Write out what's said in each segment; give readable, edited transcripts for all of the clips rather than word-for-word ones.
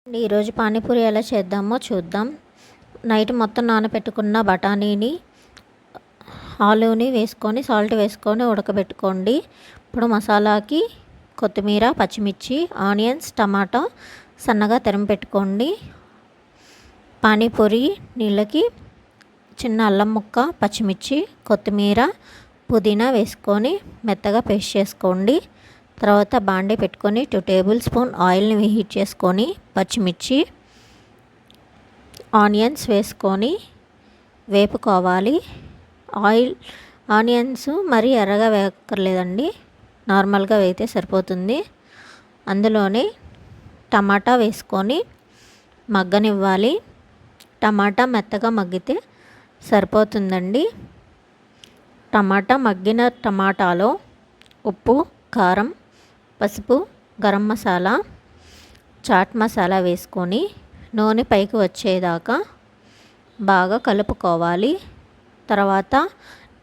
ఈరోజు పానీపూరి ఎలా చేద్దామో చూద్దాం. నైట్ మొత్తం నానబెట్టుకున్న బఠానీని ఆలూని వేసుకొని సాల్ట్ వేసుకొని ఉడకబెట్టుకోండి. ఇప్పుడు మసాలాకి కొత్తిమీర, పచ్చిమిర్చి, ఆనియన్స్, టమాటా సన్నగా తరిమి పెట్టుకోండి. పానీపూరి నీళ్ళకి చిన్న అల్లం ముక్క, పచ్చిమిర్చి, కొత్తిమీర, పుదీనా వేసుకొని మెత్తగా పేస్ట్ చేసుకోండి. తర్వాత బాండీ పెట్టుకొని 2 టేబుల్ స్పూన్ ఆయిల్ని హీట్ చేసుకొని పచ్చిమిర్చి, ఆనియన్స్ వేసుకొని వేపుకోవాలి. ఆనియన్స్ మరీ ఎర్రగా వేయక్కర్లేదండి, నార్మల్గా వేగితే సరిపోతుంది. అందులోనే టమాటా వేసుకొని మగ్గనివ్వాలి. టమాటా మెత్తగా మగ్గితే సరిపోతుందండి. మగ్గిన టమాటాలో ఉప్పు, కారం, పసుపు, గరం మసాలా, చాట్ మసాలా వేసుకొని నూనె పైకి వచ్చేదాకా బాగా కలుపుకోవాలి. తర్వాత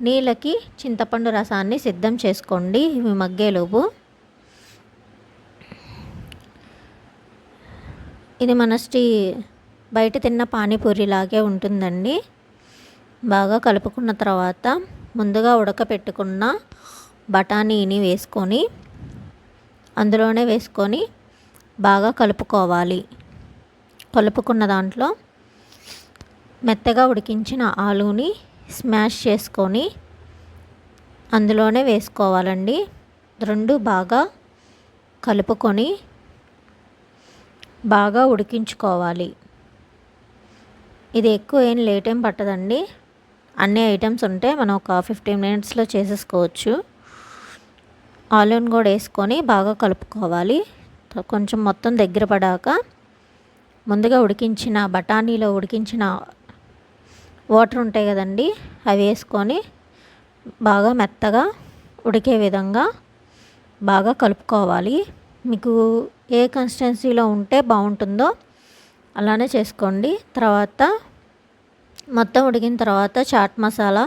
నీళ్ళకి చింతపండు రసాన్ని సిద్ధం చేసుకోండి. ఇవి మగ్గేలోపు ఇది మన బయట తిన్న పానీపూరి లాగే ఉంటుందండి. బాగా కలుపుకున్న తర్వాత ముందుగా ఉడకపెట్టుకున్న బఠానీని వేసుకొని అందులోనే వేసుకొని బాగా కలుపుకోవాలి. కలుపుకున్న దాంట్లో మెత్తగా ఉడికించిన ఆలూని స్మాష్ చేసుకొని అందులోనే వేసుకోవాలండి. రెండు బాగా కలుపుకొని బాగా ఉడికించుకోవాలి. ఇది ఎక్కువ లేట్ ఏం పట్టదండి. అన్ని ఐటమ్స్ ఉంటే మనం ఒక 15 మినిట్స్లో చేసేసుకోవచ్చు. ఆలూని కూడా వేసుకొని బాగా కలుపుకోవాలి. కొంచెం మొత్తం దగ్గర పడాక ముందుగా బఠానీలో ఉడికించిన వాటర్ ఉంటాయి కదండి, అవి వేసుకొని బాగా మెత్తగా ఉడికే విధంగా బాగా కలుపుకోవాలి. మీకు ఏ కన్సిస్టెన్సీలో ఉంటే బాగుంటుందో అలానే చేసుకోండి. తర్వాత మొత్తం ఉడికిన తర్వాత చాట్ మసాలా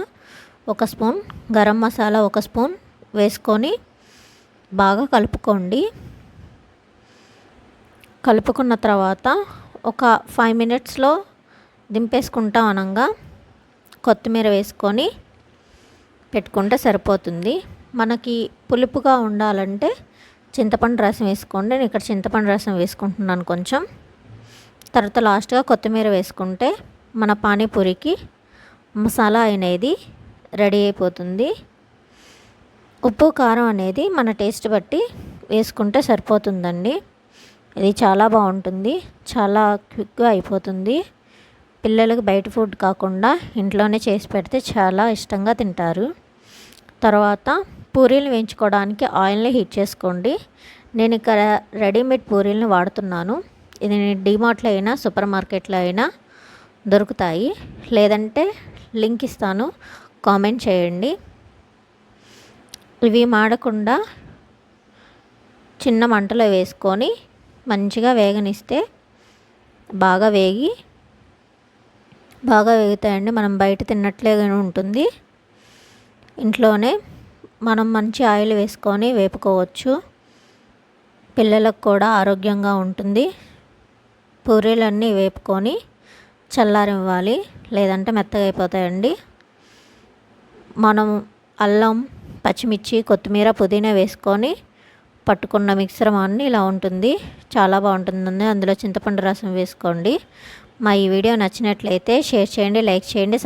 1 స్పూన్, గరం మసాలా 1 స్పూన్ వేసుకొని బాగా కలుపుకోండి. కలుపుకున్న తర్వాత ఒక 5 మినిట్స్లో దింపేసుకుంటాం అనగా కొత్తిమీర వేసుకొని పెట్టుకుంటే సరిపోతుంది. మనకి పులుపుగా ఉండాలంటే చింతపండు రసం వేసుకోండి. నేను ఇక్కడ చింతపండు రసం వేసుకుంటున్నాను కొంచెం. తర్వాత లాస్ట్గా కొత్తిమీర వేసుకుంటే మన పానీపూరికి మసాలా అనేది రెడీ అయిపోతుంది. ఉప్పు, కారం అనేది మన టేస్ట్ బట్టి వేసుకుంటే సరిపోతుందండి. ఇది చాలా బాగుంటుంది, చాలా క్విక్గా అయిపోతుంది. పిల్లలకు బయట ఫుడ్ కాకుండా ఇంట్లోనే చేసి పెడితే చాలా ఇష్టంగా తింటారు. తర్వాత పూరీలు వేయించుకోవడానికి ఆయిల్ని హీట్ చేసుకోండి. నేను ఇక్కడ రెడీమేడ్ పూరీలను వాడుతున్నాను. ఇది డీమార్ట్లో అయినా సూపర్ మార్కెట్లో అయినా దొరుకుతాయి. లేదంటే లింక్ ఇస్తాను, కామెంట్ చేయండి. ఇవి మాడకుండా చిన్న మంటలో వేసుకొని మంచిగా వేగనిస్తే బాగా వేగుతాయండి. మనం బయట తిన్నట్లేగానే ఉంటుంది. ఇంట్లోనే మనం మంచి ఆయిల్ వేసుకొని వేపుకోవచ్చు. పిల్లలకు కూడా ఆరోగ్యంగా ఉంటుంది. పూరీలన్నీ వేపుకొని చల్లారివ్వాలి, లేదంటే మెత్తగా అయిపోతాయండి. మనం అల్లం, పచ్చిమిర్చి, కొత్తిమీర, పుదీనా వేసుకొని పట్టుకున్న మిశ్రమాన్ని ఇలా ఉంటుంది. చాలా బాగుంటుందండి. అందులో చింతపండు రసం వేసుకోండి. మా ఈ వీడియో నచ్చినట్లయితే షేర్ చేయండి, లైక్ చేయండి,